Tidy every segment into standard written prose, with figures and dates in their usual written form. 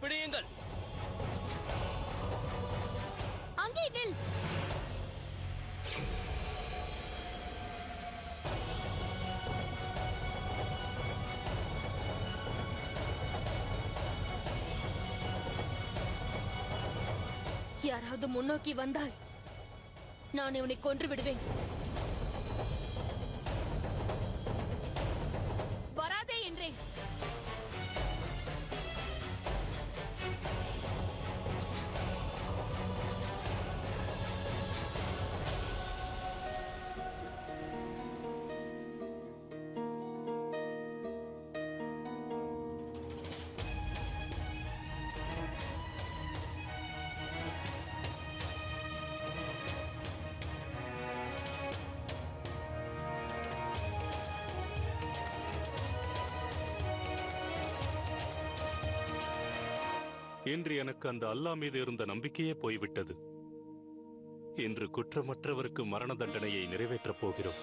பிடியுங்கள். அங்கே நில். யாராவது முன்னோக்கி வந்தால் நான் இவனை கொன்று விடுவேன். வராதே என்றேன். இன்று எனக்கு அந்த அல்லாஹ் மீது இருந்த நம்பிக்கையே போய்விட்டது. இன்று குற்றமற்றவருக்கு மரண தண்டனையை நிறைவேற்றப் போகிறோம்.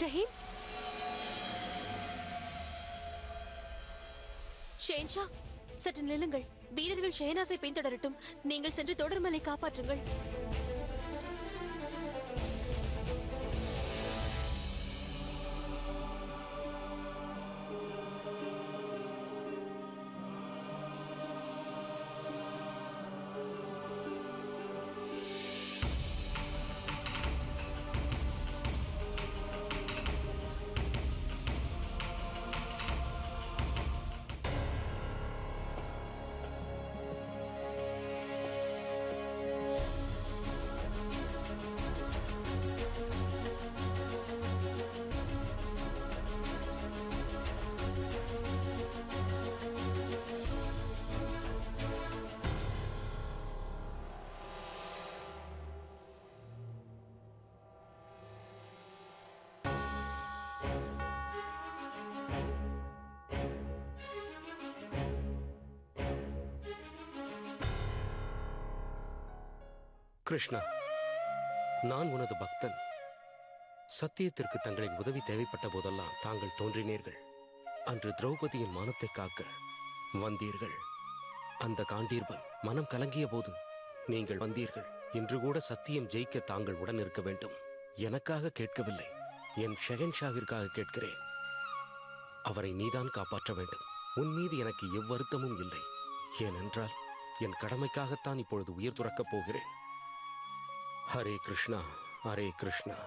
ரஹீம், ஷேன்ஷா, சற்று நில்லுங்கள். வீரர்கள் ஷெஹனாஸை பின்தொடரட்டும். நீங்கள் சென்று தொடர்மலை காப்பாற்றுங்கள். கிருஷ்ணா, நான் உனது பக்தன். சத்தியத்திற்கு தங்களின் உதவி தேவைப்பட்ட போதெல்லாம் தாங்கள் தோன்றினீர்கள். அன்று திரௌபதியின் மானத்தை காக்க வந்தீர்கள். அந்த காண்டீர்பன் மனம் கலங்கிய போது நீங்கள் வந்தீர்கள். இன்று கூட சத்தியம் ஜெயிக்க தாங்கள் உடன் இருக்க வேண்டும். எனக்காக கேட்கவில்லை, என் ஷெஹன்ஷாவிற்காக கேட்கிறேன். அவரை நீதான் காப்பாற்ற வேண்டும். உன் மீது எனக்கு எவ்வருத்தமும் இல்லை. ஏனென்றால் என் கடமைக்காகத்தான் இப்பொழுது உயிர் துறக்கப் போகிறேன். ஹரே கிருஷ்ணா, ஹரே கிருஷ்ணா.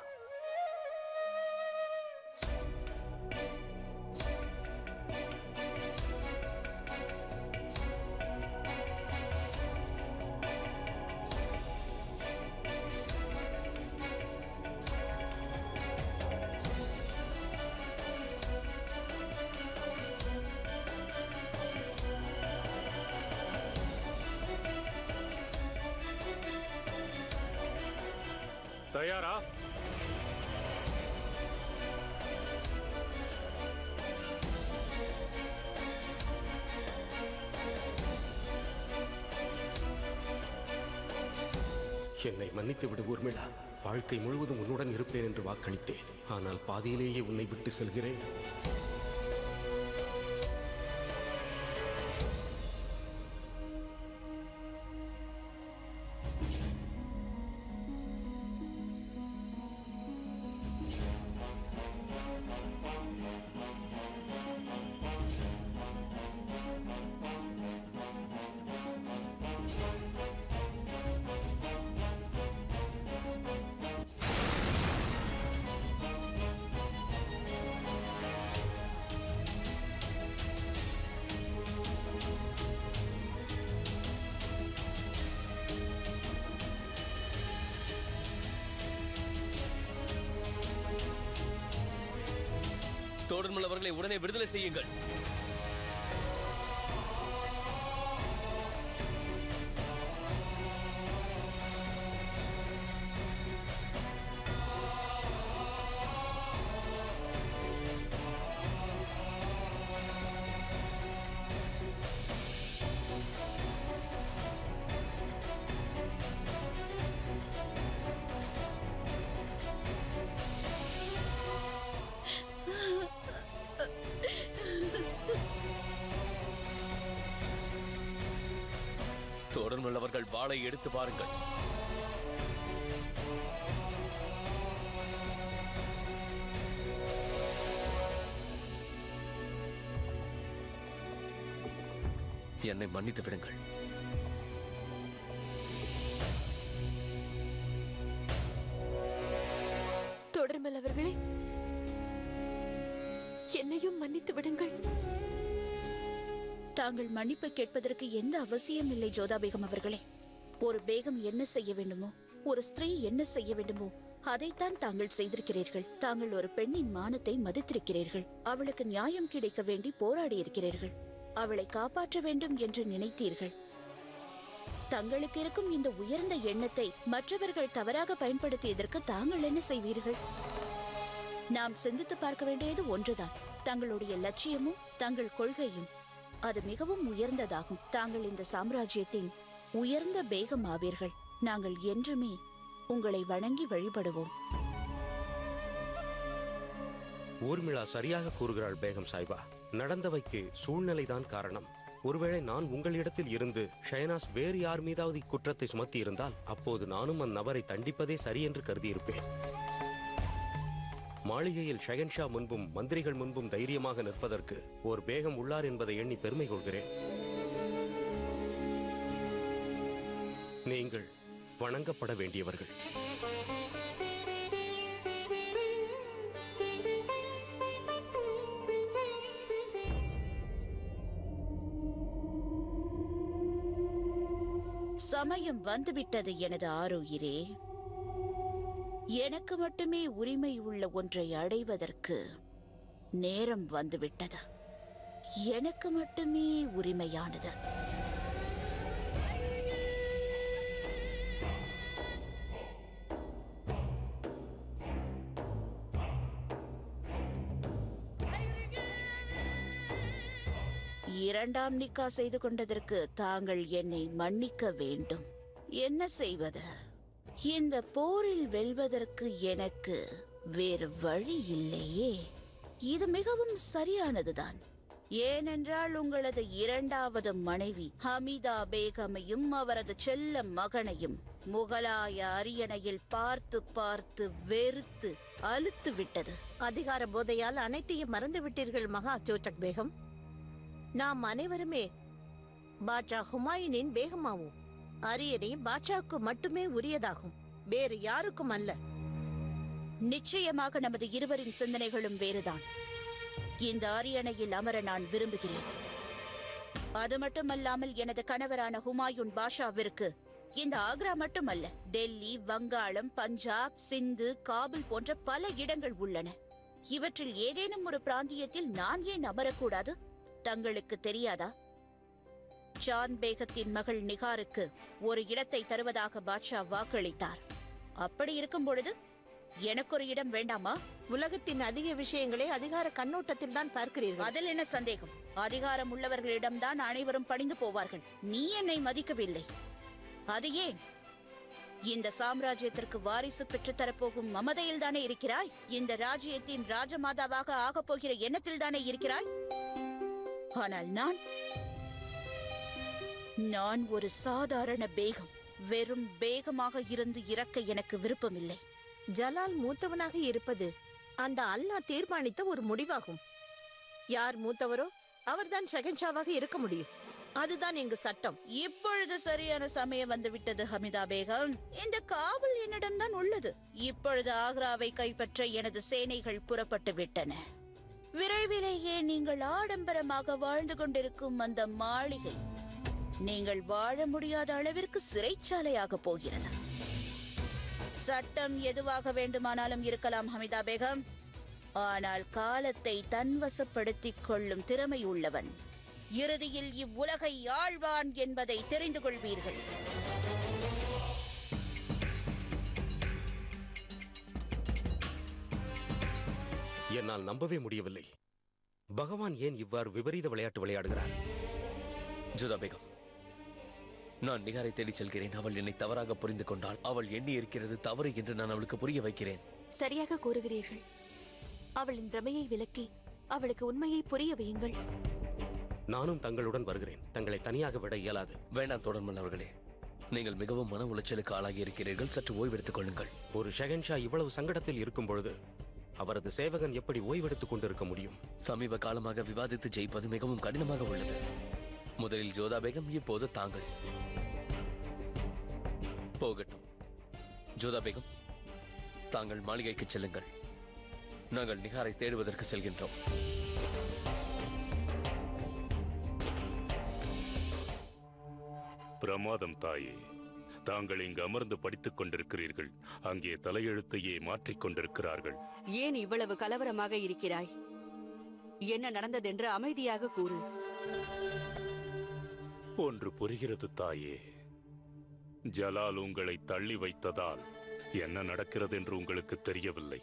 தயாரா? என்னை மன்னித்து விடு ஊர்மிளா. வாழ்க்கை முழுவதும் உன்னுடன் இருப்பேன் என்று வாக்களித்தேன். ஆனால் பாதியிலேயே உன்னை விட்டு செல்கிறேன். தோடர்மல் அவர்களை உடனே விடுதலை செய்யுங்கள். தோடர்மல் அவர்கள் வாளை எடுத்து பாருங்கள். என்னை மன்னித்து விடுங்கள். தோடர்மல் அவர்களே, என்னையும் மன்னித்து விடுங்கள். தாங்கள் மன்னிப்பு கேட்பதற்கு எந்த அவசியம் இல்லை ஜோதா பேகம் அவர்களே. ஒரு பேகம் என்ன செய்ய வேண்டுமோ, ஒரு ஸ்திரீ என்ன செய்ய வேண்டுமோ அதைத்தான் தாங்கள் செய்திருக்கிறீர்கள். தாங்கள் ஒரு பெண்ணின் மானத்தை மதித்திருக்கிறீர்கள். அவளுக்கு நியாயம் கிடைக்க வேண்டி போராடி இருக்கிறீர்கள். அவளை காப்பாற்ற வேண்டும் என்று நினைத்தீர்கள். தங்களுக்கு இருக்கும் இந்த உயர்ந்த எண்ணத்தை மற்றவர்கள் தவறாக பயன்படுத்தியதற்கு தாங்கள் என்ன செய்வீர்கள்? நாம் சிந்தித்து பார்க்க வேண்டியது ஒன்றுதான். தங்களுடைய லட்சியமும் தங்கள் கொள்கையும் அது மிகவும் உயர்ந்ததாகும். தாங்கள் இந்த சாம்ராஜ்யத்தின் உயர்ந்த பேகம் ஆவீர்கள். நாங்கள் என்றுமே உங்களை வணங்கி வழிபடுவோம். ஊர்மிளா சரியாக கூறுகிறாள் பேகம் சாய்பா. நடந்தவைக்கு சூழ்நிலைதான் காரணம். ஒருவேளை நான் உங்களிடத்தில் இருந்து ஷயனாஸ் வேறு யார் மீதாவது குற்றத்தை சுமத்தி இருந்தால் அப்போது நானும் அந்நபரை தண்டிப்பதே சரி என்று கருதியிருப்பேன். மாளிகையில் ஷயன்ஷா முன்பும் மந்திரிகள் முன்பும் தைரியமாக நிற்பதற்கு ஒரு பேகம் உள்ளார் என்பதை எண்ணி பெருமை கொள்கிறேன். நீங்கள் வணங்கப்பட வேண்டியவர்கள். சமயம் வந்துவிட்டது எனது ஆரோயிரே. எனக்கு மட்டுமே உரிமை உள்ள ஒன்றை அடைவதற்கு நேரம் வந்துவிட்டது. எனக்கு மட்டுமே உரிமையானது. இரண்டாம் நிக்கா செய்து கொண்டதற்கு தாங்கள் என்னை மன்னிக்க வேண்டும். என்ன செய்வது? இந்த போரில் வெல்வதற்கு எனக்கு வேறு வழி இல்லையே. இது மிகவும் சரியானதுதான். ஏனென்றால் உங்களது இரண்டாவது மனைவி ஹமிதா பேகமையும் அவரது செல்ல மகனையும் முகலாய அரியணையில் பார்த்து பார்த்து வெறுத்து அலுத்து விட்டது. அதிகார போதையால் அனைத்தையும் மறந்து விட்டீர்கள் மகா சோட்டக் பேகம். நாம் அனைவருமே பாட்ஷா ஹுமாயூனின் பேகமாவும். அரியணை பாட்ஷாவுக்கு மட்டுமே உரியதாகும், வேறு யாருக்கும் அல்ல. நிச்சயமாக நமது இருவரின் சிந்தனைகளும் வேறுதான். இந்த அரியணையில் அமர நான் விரும்புகிறேன். அது மட்டுமல்லாமல் எனது கணவரான ஹுமாயூன் பாஷாவிற்கு இந்த ஆக்ரா மட்டுமல்ல, டெல்லி, வங்காளம், பஞ்சாப், சிந்து, காபுல் போன்ற பல இடங்கள் உள்ளன. இவற்றில் ஏதேனும் ஒரு பிராந்தியத்தில் நான் ஏன் அமரக்கூடாது? தங்களுக்கு தெரியாதா? சாந்த் பேகத்தின் மகள் நிகாருக்கு ஒரு இடத்தை தருவதாக பாட்ஷா வாக்களித்தார். அப்படி இருக்கும் பொழுது எனக்கு ஒரு இடம் வேண்டாமா? உலகத்தின் அதிக விஷயங்களை அதிகார கண்ணோட்டத்தில் தான் பார்க்கிறீர்கள். அதில் என்ன சந்தேகம்? அதிகாரம் உள்ளவர்களிடம்தான் அனைவரும் பணிந்து போவார்கள். நீ என்னை மதிக்கவில்லை. அது ஏன்? இந்த சாம்ராஜ்யத்திற்கு வாரிசு பெற்றுத்தரப்போகும் மமதையில் தானே இருக்கிறாய். இந்த ராஜ்யத்தின் ராஜமாதாவாக ஆகப் போகிற எண்ணத்தில் தானே இருக்கிறாய். ஆனால் நான் ஒரு சாதாரண பேகம். வெறும் பேகமாக இருந்து இறக்க எனக்கு விருப்பமில்லை. ஜலால் மூத்தவனாக இருப்பது அந்த அல்லாஹ் தீர்மானித்த ஒரு முடிவாகும். யார் மூத்தவரோ அவர்தான் ஷஹன்ஷாவாக இருக்க முடியும். அதுதான் எங்க சட்டம். இப்பொழுது சரியான சமயம் வந்துவிட்டது ஹமிதா பேகம். இந்த காவல் என்னிடம்தான் உள்ளது. இப்பொழுது ஆக்ராவை கைப்பற்ற எனது சேனைகள் புறப்பட்டு விட்டன. விரைவிலேயே நீங்கள் ஆடம்பரமாக வாழ்ந்து கொண்டிருக்கும் அந்த மாளிகை நீங்கள் வாழ முடியாத அளவிற்கு சிறைச்சாலையாக போகிறது. சட்டம் எதுவாக வேண்டுமானாலும் இருக்கலாம் ஹமிதா பேகம். ஆனால் காலத்தை தன்வசப்படுத்திக் கொள்ளும் திறமை உள்ளவன் இறுதியில் இவ்வுலகை ஆழ்வான் என்பதை தெரிந்து கொள்வீர்கள். என்னால் நம்பவே முடியவில்லை. பகவான் ஏன் இவ்வாறு விபரீத விளையாட்டு விளையாடுகிறார்? ஜோதா பேகம், நான் நிகாரை தேடி செல்கிறேன். அவள் என்னை தவறாக புரிந்து கொண்டாள். அவள் எண்ணி இருக்கிறது தவறு என்று நான் அவளுக்கு புரிய வைக்கிறேன். சரியாக கூறுகிறீர்கள். அவளின் பிரமையை விலக்கி அவளுக்கு உண்மையை புரிய வையுங்கள். நானும் தங்களுடன் வருகிறேன். தங்களை தனியாக விட இயலாது. வேண்டாம் தோடர்மல் அவர்களே, நீங்கள் மிகவும் மன உளைச்சலுக்கு ஆளாகி இருக்கிறீர்கள். சற்று ஓய்வெடுத்துக் கொள்ளுங்கள். ஒரு ஷெஹன்ஷா இவ்வளவு சங்கடத்தில் இருக்கும் பொழுது அவரது சேவகன் எப்படி ஓய்வெடுத்துக் கொண்டிருக்க முடியும்? சமீப காலமாக விவாதித்து ஜெயிப்பது மிகவும் கடினமாக உள்ளது. முதலில் ஜோதா பேகம், இப்போது தாங்கள். போகட்டும். ஜோதா பேகம், தாங்கள் மாளிகைக்கு செல்லுங்கள். நாங்கள் நிகாரை தேடுவதற்கு செல்கின்றோம். பிரமாதம் தாயே. தாங்கள் இங்கு அமர்ந்து படித்துக் கொண்டிருக்கிறீர்கள். அங்கே தலையெழுத்தையே மாற்றிக் கொண்டிருக்கிறார்கள். ஏன் இவ்வளவு கலவரமாக இருக்கிறாய்? என்ன நடந்ததென்று அமைதியாக கூறு. ஒன்று புரிகிறது தாயே. ஜலால் உங்களை தள்ளி வைத்ததால் என்ன நடக்கிறது என்று உங்களுக்கு தெரியவில்லை.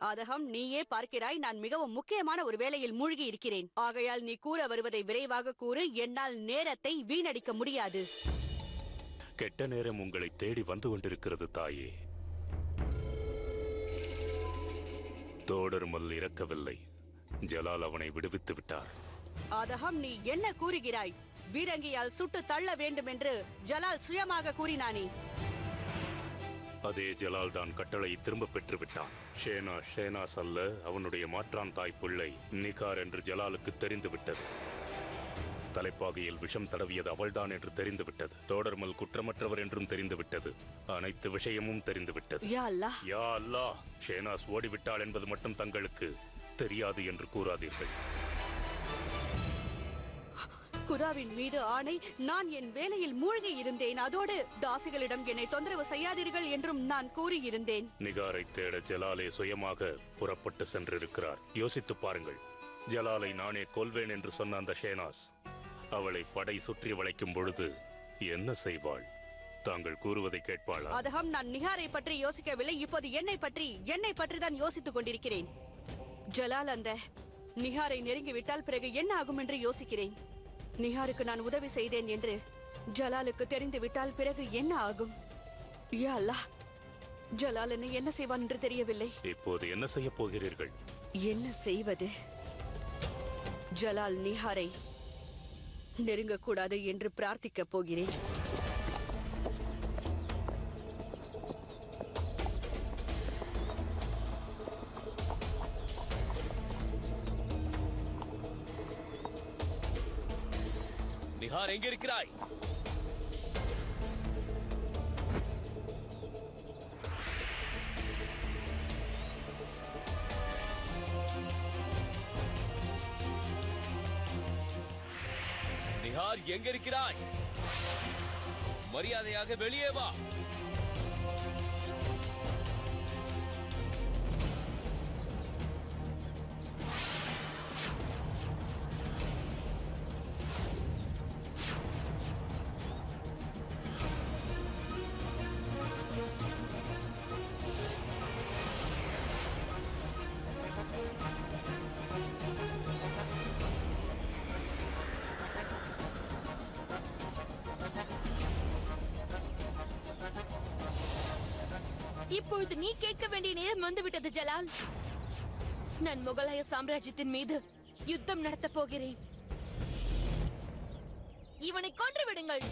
அதகம், நீயே பார்க்கிறாய், நான் மிகவும் முக்கியமான ஒரு வேலையில் மூழ்கி இருக்கிறேன். ஆகையால் நீ கூற வருவதை விரைவாக கூறு. என்னால் நேரத்தை வீணடிக்க முடியாது. கெட்ட நேரம் உங்களை தேடி வந்து கொண்டிருக்கிறது தாயே. தோடர்மல் இறக்கவில்லை. ஜலால் அவனை விடுவித்து விட்டார். அதகம், நீ என்ன கூறுகிறாய்? பீரங்கியால் சுட்டு தள்ள வேண்டும் என்று ஜலால் சுயமாக கூறினானே. அதே ஜலால் தான் கட்டளை திரும்ப பெற்று விட்டான். ஷேனாஸ் அல்ல, அவனுடைய மாற்றான் தாய் பிள்ளை நிகார் என்று ஜலாலுக்கு தெரிந்து விட்டது. தலைப்பாகையில் விஷம் தடவியது அவள்தான் என்று தெரிந்துவிட்டது. தோடர்மல் குற்றமற்றவர் என்றும் தெரிந்துவிட்டது. அனைத்து விஷயமும் தெரிந்துவிட்டது. யா அல்லாஹ், யா அல்லாஹ், ஷேனாஸ் ஓடிவிட்டாள் என்பது மட்டும் தங்களுக்கு தெரியாது என்று கூறாதீர்கள். குதாவின் மீது ஆணை, நான் என் வேலையில் மூழ்கி இருந்தேன். அதோடு தாசிகளிடம் என்னை தொந்தரவு செய்யாதீர்கள் என்றும் நான் கூறியிருந்தேன். நிகாரை தேட ஜலாலே சுயமாக புறப்பட்டு சென்றிருக்கிறார். யோசித்து பாருங்கள். ஜலாலை நானே கொல்வேன் என்று சொன்ன அந்த ஷேனாஸ் அவளை படை சுற்றி வளைக்கும் பொழுது என்ன செய்வாள்? தாங்கள் கூறுவதை கேட்பாளா? அதகம், நான் நிகாரை பற்றி யோசிக்கவில்லை. இப்போது என்னை பற்றி தான் யோசித்துக் கொண்டிருக்கிறேன். ஜலால் அந்த நிகாரை நெருங்கிவிட்டால் பிறகு என்ன ஆகும் என்று யோசிக்கிறேன். நிகாருக்கு நான் உதவி செய்தேன் என்று ஜலாலுக்கு தெரிந்துவிட்டால் பிறகு என்ன ஆகும்? யா அல்லாஹ், ஜலால் என்ன செய்வான் என்று தெரியவில்லை. இப்போது என்ன செய்ய போகிறீர்கள்? என்ன செய்வது? ஜலால் நிகாரை நெருங்கக்கூடாது என்று பிரார்த்திக்கப் போகிறேன். நிகார், எங்க இருக்கிறாய்? நிகார், எங்க இருக்கிறாய்? மரியாதையாக வெளியே வா. இப்பொழுது நீ கேட்க வேண்டிய நேரம் வந்துவிட்டது ஜலால். நான் முகலாய சாம்ராஜ்யத்தின் மீது யுத்தம் நடத்தப் போகிறேன். இவனை கொன்று விடுங்கள்.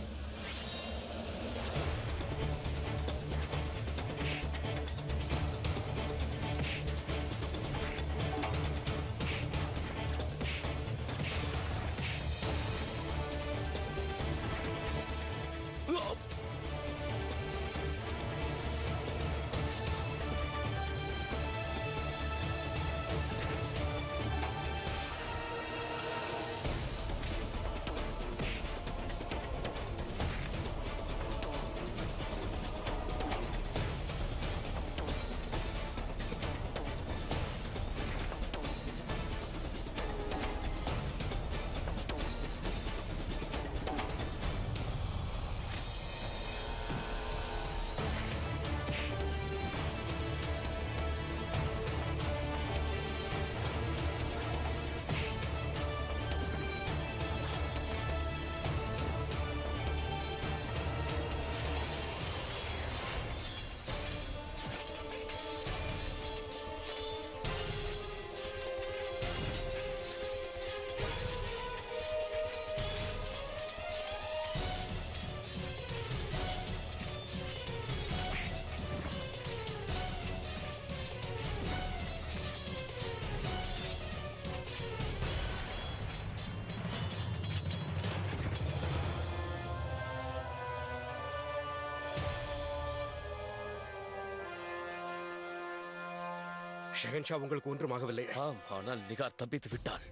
ஷெஹன்ஷா உங்களுக்கு ஒன்றுமாகவில்லை. ஆம், ஆனால் நிகார் தப்பித்து விட்டாள்.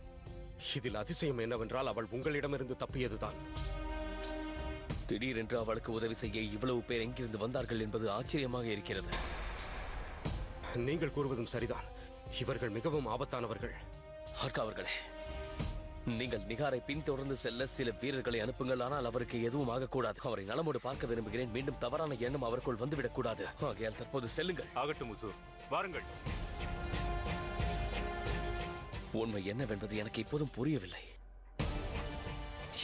இதில் அதிசயம் என்னவென்றால் அவள் உங்களிடமிருந்து தப்பியதுதான். திடீரென்று அவளுக்கு உதவி செய்ய இவ்வளவு பேர் எங்கிருந்து வந்தார்கள் என்பது ஆச்சரியமாக இருக்கிறது. நீங்கள் கூறுவதும் சரிதான். இவர்கள் மிகவும் ஆபத்தானவர்கள். ஹர்கா அவர்களே, நீங்கள் நிகாரை பின்தொடர்ந்து செல்ல சில வீரர்களை அனுப்புங்கள். ஆனால் அவருக்கு எதுவும் ஆகக்கூடாது. அவரை நலமோடு பார்க்க விரும்புகிறேன். மீண்டும் தவறான எண்ணம் அவருக்குள் வந்துவிடக் கூடாது. ஆகையால் தற்போது செல்லுங்கள். ஆகட்டும் உசூர், வாருங்கள். உண்மை என்னவென்பது எனக்கு இப்போதும் புரியவில்லை.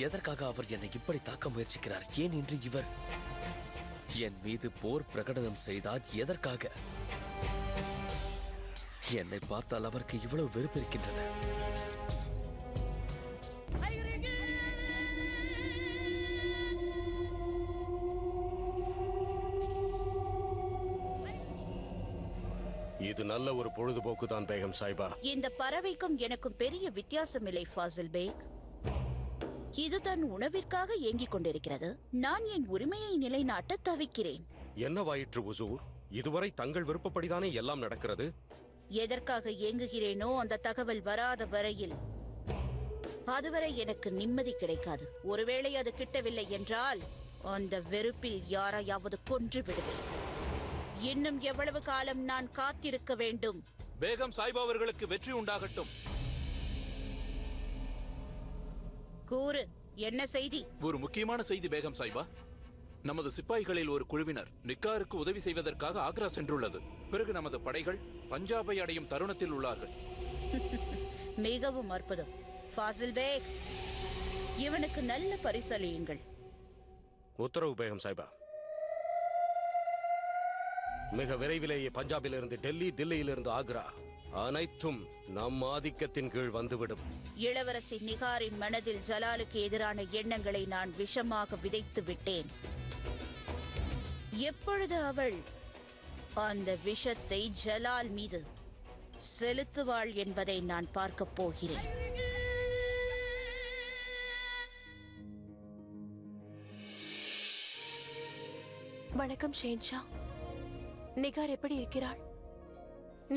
எதற்காக அவர் என்னை இப்படி தாக்க முயற்சிக்கிறார்? ஏன் இன்று இவர் என் மீது போர் பிரகடனம் செய்தார்? எதற்காக? என்னை பார்த்தால் அவருக்கு இவ்வளவு வெறுப்பு இருக்கின்றது. இது நல்ல ஒரு பொழுதுபோக்கு தான் பேகம் சாஹிபா. இந்த பறவைக்கும் எனக்கும் பெரிய வித்தியாசம் இல்லை ஃபாசில் பேக். இது தன் உணவிற்காக ஏங்கிக் கொண்டிருக்கிறது. நான் என் உரிமையை நிலைநாட்ட தவிக்கிறேன். என்னவாயிற்று உசூர்? இதுவரை தங்கள் விருப்பப்படிதானே எல்லாம் நடக்கிறது. எதற்காக ஏங்குகிறேனோ அந்த தகவல் வராத வரையில் அதுவரை எனக்கு நிம்மதி கிடைக்காது. ஒருவேளை அது கிட்டவில்லை என்றால் அந்த வெறுப்பில் யாரையாவது கொன்று விடுவேன். இன்னும் எவ்வளவு காலம் நான் காத்திருக்க வேண்டும்? பேகம் சாஹிபா அவர்களுக்கு வெற்றி உண்டாகட்டும். கூறு, என்ன செய்தி? ஒரு முக்கியமான செய்தி பேகம் சாஹிபா. நமது சிப்பாய்களில் ஒரு குழுவினர் நிக்காருக்கு உதவி செய்வதற்காக ஆக்ரா சென்றுள்ளது. பிறகு நமது படைகள் பஞ்சாபை அடையும் தருணத்தில் உள்ளார்கள். மிகவும் அற்புதம். ஃபாசில் பேக், இவனுக்கு நல்ல பரிசளியுங்கள். உத்தரவு பேகம் சாஹிபா. மிக விரைவிலேயே பஞ்சாபிலிருந்து டெல்லி, தில்லியிலிருந்து ஆக்ரா அனைத்தும் நம் ஆதிக்கத்தின் கீழ் வந்துவிடும். இளவரசி நிகாரின் மனதில் ஜலாலுக்கு எதிரான எண்ணங்களை நான் விஷமாக விதைத்து விட்டேன். எப்பொழுது அவள் அந்த விஷத்தை ஜலால் மீது செலுத்துவாள் என்பதை நான் பார்க்கப் போகிறேன். வணக்கம் ஷேன்ஷா. நிகார் எப்படி இருக்கிறாள்?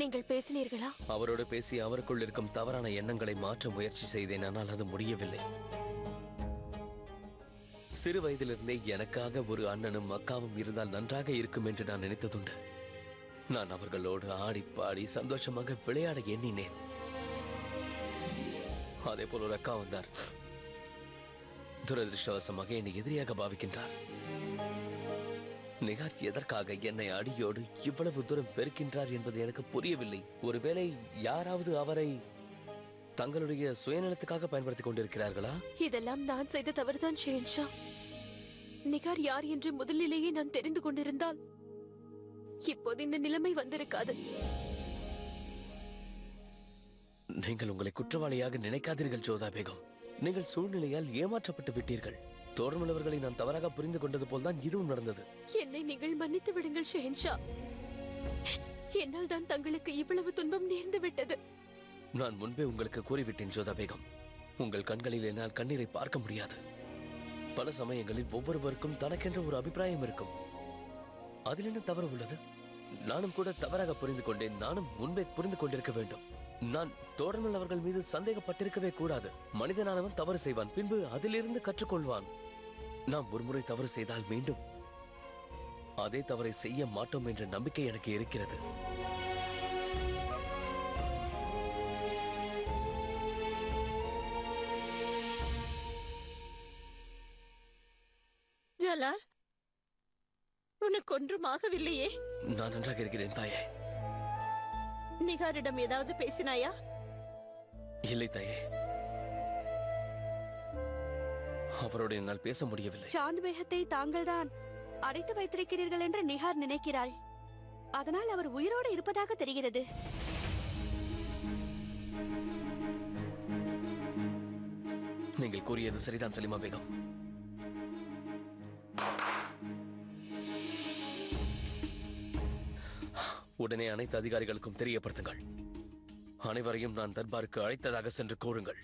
நீங்கள் பேசினீர்களா? அவரோடு பேசி அவருக்குள் இருக்கும் தவறான எண்ணங்களை மாற்ற முயற்சி செய்தேன். ஆனால் அது முடியவில்லை. சிறு வயதிலிருந்தே எனக்காக ஒரு அண்ணனும் அக்காவும் இருந்தால் நன்றாக இருக்கும் என்று நான் நினைத்ததுண்டு. நான் அவர்களோடு ஆடி பாடி சந்தோஷமாக விளையாட எண்ணினேன். அதே போல ஒரு அக்கா வந்தார். துரதிருஷ்டவசமாக என்னை எதிரியாக பாவிக்கின்றார். நிகார் எதற்காக என்னை அடியோடு இவ்வளவு தூரம் வெறுக்கின்றார் என்பது எனக்கு புரியவில்லை. ஒருவேளை யாராவது அவரை தங்களுடைய சுயநலத்துக்காக பயன்படுத்திக் கொண்டிருக்கிறார்களா? இதெல்லாம் நான் செய்த தவறுதான் ஷேன்ஷா. நிகார் யார் என்று முதலிலேயே நான் தெரிந்து கொண்டிருந்தால் இப்போது இந்த நிலைமை வந்திருக்காது. நீங்கள் உங்களை குற்றவாளியாக நினைக்காதீர்கள் ஜோதா பேகம். நீங்கள் சூழ்நிலையால் ஏமாற்றப்பட்டு விட்டீர்கள். தோழர்களவர்களை நான் தவறாக புரிந்து கொண்டது போல்தான் இதுவும் நடந்தது. என்னை நீங்கள் மன்னித்து விடுங்கள் ஷெஹன்ஷா. என்னால் தான் தங்களுக்கு இவ்வளவு துன்பம் நேர்ந்து விட்டது. நான் முன்பே உங்களுக்கு கூறிவிட்டேன் ஜோதா பேகம். உங்கள் கண்களில் என்னால் கண்ணீரை பார்க்க முடியாது. பல சமயங்களில் ஒவ்வொருவருக்கும் தனக்கென்ற ஒரு அபிப்பிராயம் இருக்கும். அதில் என்ன தவறு உள்ளது? நானும் கூட தவறாக புரிந்து கொண்டேன். நானும் முன்பே புரிந்து கொண்டிருக்க வேண்டும். நான் தோழர்கள் அவர்கள் மீது சந்தேகப்பட்டிருக்கவே கூடாது. மனிதனானவன் தவறு செய்வான், பின்பு அதிலிருந்து கற்றுக்கொள்வான். நாம் ஒருமுறை தவறு செய்தால் மீண்டும் அதே தவறை செய்ய மாட்டோம் என்ற நம்பிக்கை எனக்கு இருக்கிறது. ஜலால், உனக்கு ஒன்றும் ஆகவில்லையே? நான் நன்றாக இருக்கிறேன் தாயே. நிகாரிடம் ஏதாவது பேசினாயா? இல்லை தாயே, அவரோடு என்னால் பேச முடியவில்லை. சாந்த் பேகத்தை தாங்கள்தான் அடைத்து வைத்திருக்கிறீர்கள் என்று நிகார் நினைக்கிறாள். அதனால் அவர் உயிரோடு இருப்பதாக தெரிகிறது. நீங்கள் கூறியது சரிதான் சலிமா பேகம். உடனே அனைத்து அதிகாரிகளுக்கும் தெரியப்படுத்துங்கள். அனைவரையும் நான் தர்பாருக்கு அழைத்ததாக சென்று கூறுங்கள்.